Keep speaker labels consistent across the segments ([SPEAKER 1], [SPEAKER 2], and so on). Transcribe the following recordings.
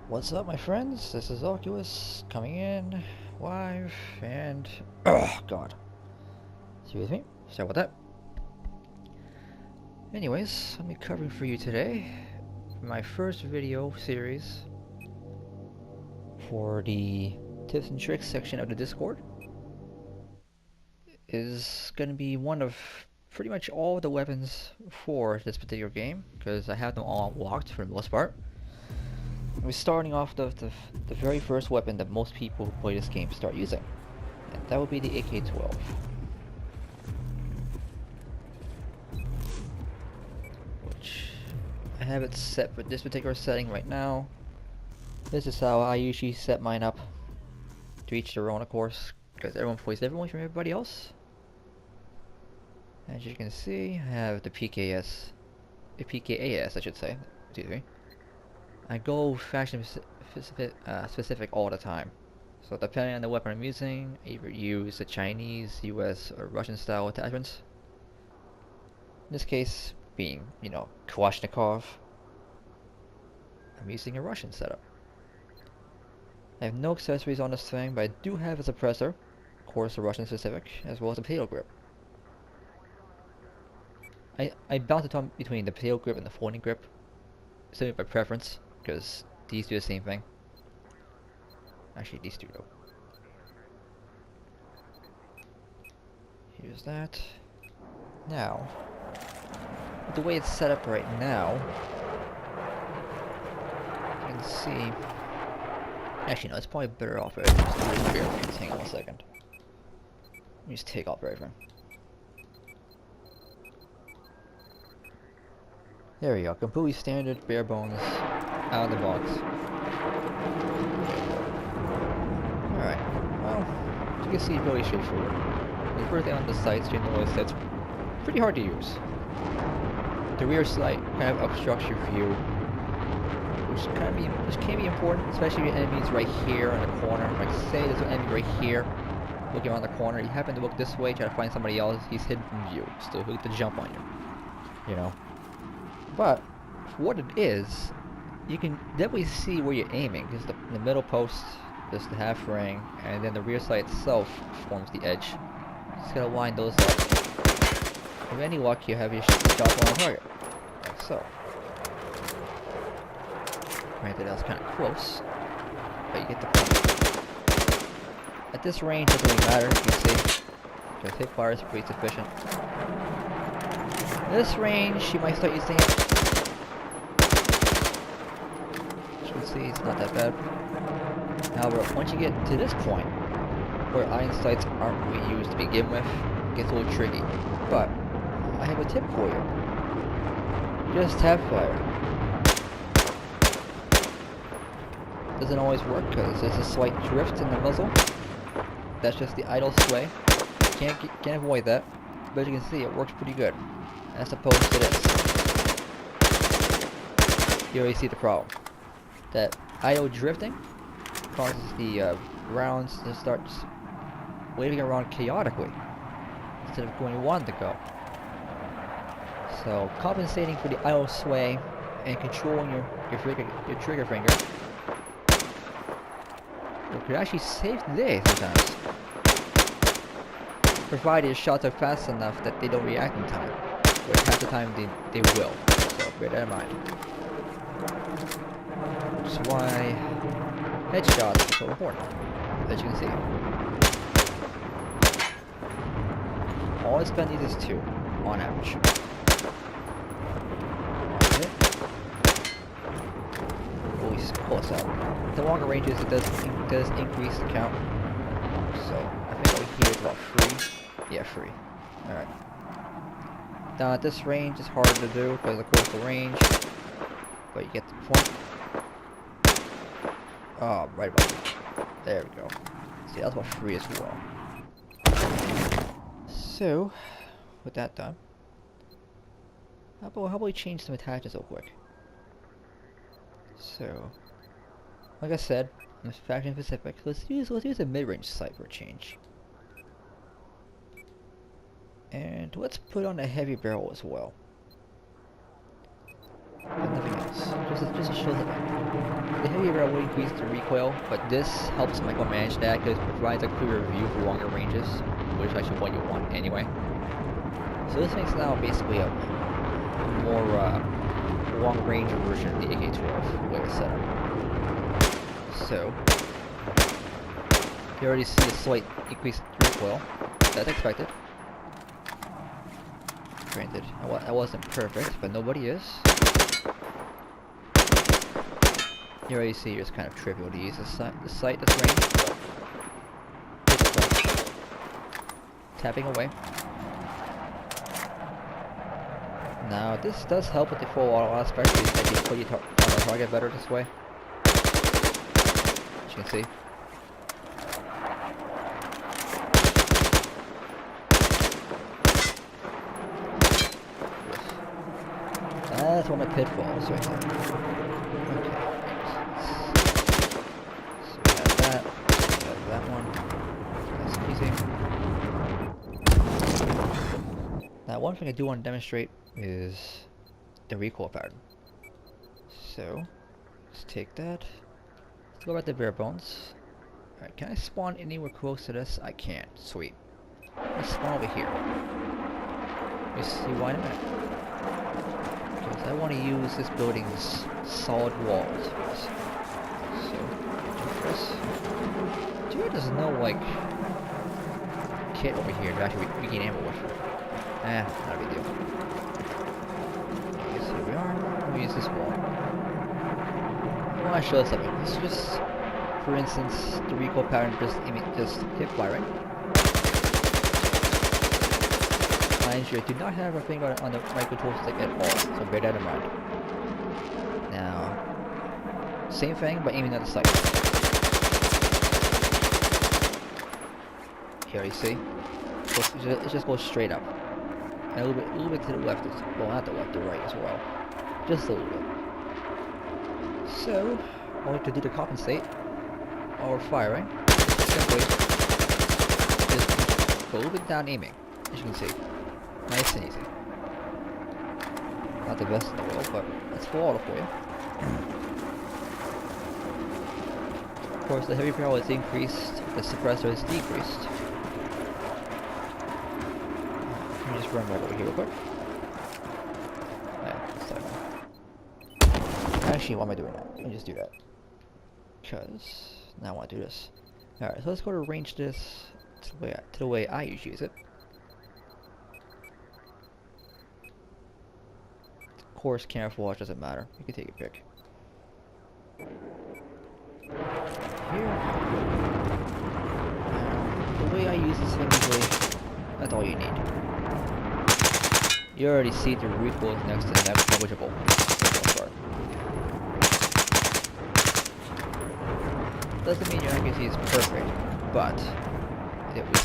[SPEAKER 1] What's up, my friends? This is Oculus coming in live, and oh god, excuse me. Sorry about that. Anyways, I'll be covering for you today my first video series for the tips and tricks section of the Discord. Is going to be one of pretty much all the weapons for this particular game because I have them all unlocked for the most part. We're starting off the very first weapon that most people who play this game start using, and that would be the AK-12. Which I have it set for this particular setting right now. This is how I usually set mine up, to each their own of course, because everyone plays differently from everybody else. As you can see, I have the PKAS I should say, excuse me. I go fashion specific all the time. So depending on the weapon I'm using, I either use the Chinese, US, or Russian style attachments. In this case, being, Kalashnikov, I'm using a Russian setup. I have no accessories on this thing, but I do have a suppressor, of course a Russian specific, as well as a potato grip. I bounce between the potato grip and the folding grip, simply by preference, because these do the same thing. Actually, these two do. Here's that. Now, with the way it's set up right now, you can see. Actually, no, it's probably better off if I just do it here. Hang on a second. Let me just take off everything. There we go. Completely standard, bare bones, out of the box. Alright. Well, as you can see, really straightforward. The first thing on the sights, you notice that's pretty hard to use. The rear sight kind of obstructs your view, which can be important, especially if your enemy's right here in the corner. Like say there's an enemy right here, looking around the corner. You happen to look this way, try to find somebody else. He's hidden from view, so he'll get to jump on you. You know. But for what it is, you can definitely see where you're aiming. Because the middle post, there's the half ring, and then the rear sight itself forms the edge. Just gotta line those up. With any luck, you have your shot on target, like so. Granted, that was kind of close, but you get the point. At this range, it doesn't really matter, you can see, because hipfire is pretty sufficient. This range, you might start using it. As you can see, it's not that bad. However, once you get to this point, where iron sights aren't really used to begin with, it gets a little tricky. But, I have a tip for you. Just tap fire. Doesn't always work, because there's a slight drift in the muzzle. That's just the idle sway. Can't avoid that. But as you can see, it works pretty good. As opposed to this. You already see the problem. That idle drifting causes the rounds to start waving around chaotically instead of going where you want to go. So compensating for the idle sway and controlling your trigger finger, it could actually save the day sometimes, provided your shots are fast enough that they don't react in time. But half the time they will, so bear that in mind. Which is why headshots are so important, as you can see. All I spend these is 2, on average. Always close out. The longer ranges, it does increase the count. So I think over here is about 3. Yeah, 3. Alright. Now at this range, it's harder to do because of course the range, but you get the point. Oh, right about there we go. See, that's about 3 as well. So, with that done, how about we change some attachments real quick? So, like I said, I'm faction specific. Let's use a mid-range sight for a change. And let's put on a heavy barrel as well. And nothing else. just to show them. The heavy barrel will increase the recoil, but this helps micromanage that because it provides a clearer view for longer ranges, which is actually what you want anyway. So this makes now basically a more long-range version of the AK-12 way to set up. So you already see a slight increase in recoil. That's expected. Granted, I wasn't perfect, but nobody is. You already see it's kind of trivial to use the sight this range. Tapping away. Now this does help with the full auto aspect, because you put your on the target better this way. As you can see. That's one of my pitfalls right there. Okay. So we have that one. Nice and easy. Now one thing I do want to demonstrate is the recoil pattern. So let's take that. Let's go back to bare bones. Alright, can I spawn anywhere close to this? I can. Sweet. Let's spawn over here. You see why in a minute. Because I want to use this building's solid walls for this. So, first, there's no like kit over here to actually regain ammo with. Not a big deal. Okay, so here we are. We'll use this wall. I want to show something. It's just, for instance, the recoil pattern just hip firing. Mind you, I do not have a finger on the right control stick at all, so bear that in mind. Now, same thing, but aiming at the sight. Here you see, it just goes straight up, and a little bit to the left. Well, not the left, the right as well, just a little bit. So, all we have to do to compensate our firing, simply just go a little bit down aiming, as you can see. Nice and easy. Not the best in the world, but it's full auto for you. Of course, the heavy barrel is increased, the suppressor is decreased. Let me just run right over here real quick. Actually, why am I doing that? Let me just do that. Because now I want to do this. Alright, so let's go to arrange this to the way I usually use it. Of course, camouflage doesn't matter. You can take your pick. Here. The way I use this thing usually, that's all you need. You already see the recoil is next to negligible. Doesn't mean your accuracy is perfect, but it was.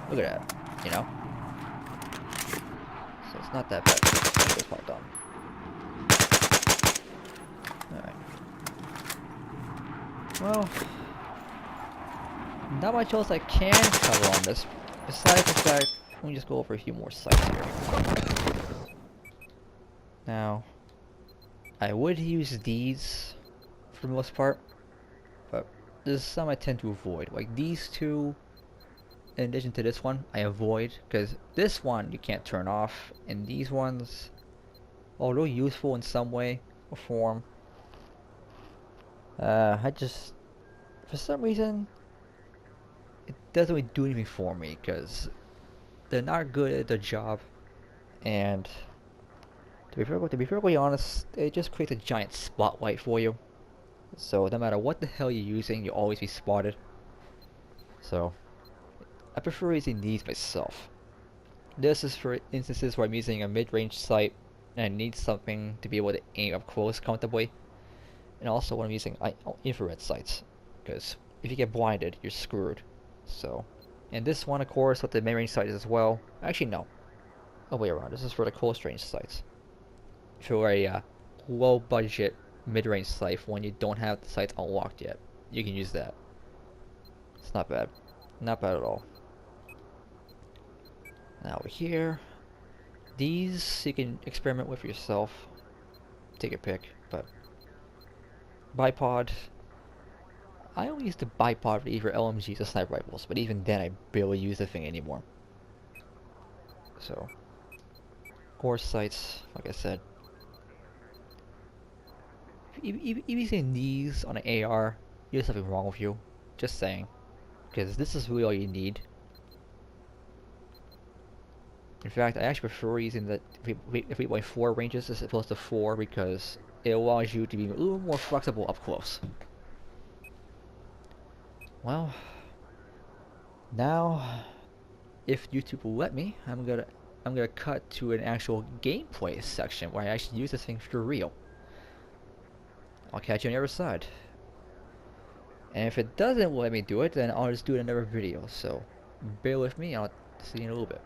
[SPEAKER 1] Look at that, you know? So it's not that bad. That's this part done. Alright. Well, not much else I can cover on this, besides the fact, let me just go over a few more sites here. Now, I would use these for the most part, but there's some I tend to avoid. Like these two, in addition to this one, I avoid because this one you can't turn off, and these ones, although useful in some way or form, I just, for some reason, it doesn't really do anything for me because they're not good at their job, and to be perfectly honest, it just creates a giant spotlight for you. So no matter what the hell you're using, you'll always be spotted. So I prefer using these myself. This is for instances where I'm using a mid-range sight and I need something to be able to aim up close comfortably. And also when I'm using infrared sights, because if you get blinded, you're screwed. So, and this one of course with the mid-range sight as well. Actually no, other way around. This is for the close range sights. For a low budget mid-range sight when you don't have the sights unlocked yet, you can use that. It's not bad. Not bad at all. Now we're here. These you can experiment with yourself. Take a pick, but bipod. I only use the bipod for either LMGs or sniper rifles, but even then I barely use the thing anymore. So, or sights, like I said. If you say knees on an AR, there's something wrong with you. Just saying. Because this is really all you need. In fact, I actually prefer using the 3.4 ranges as opposed to 4 because it allows you to be a little more flexible up close. Well, now, if YouTube will let me, I'm gonna cut to an actual gameplay section where I actually use this thing for real. I'll catch you on the other side. And if it doesn't let me do it, then I'll just do it in another video. So, bear with me, I'll see you in a little bit.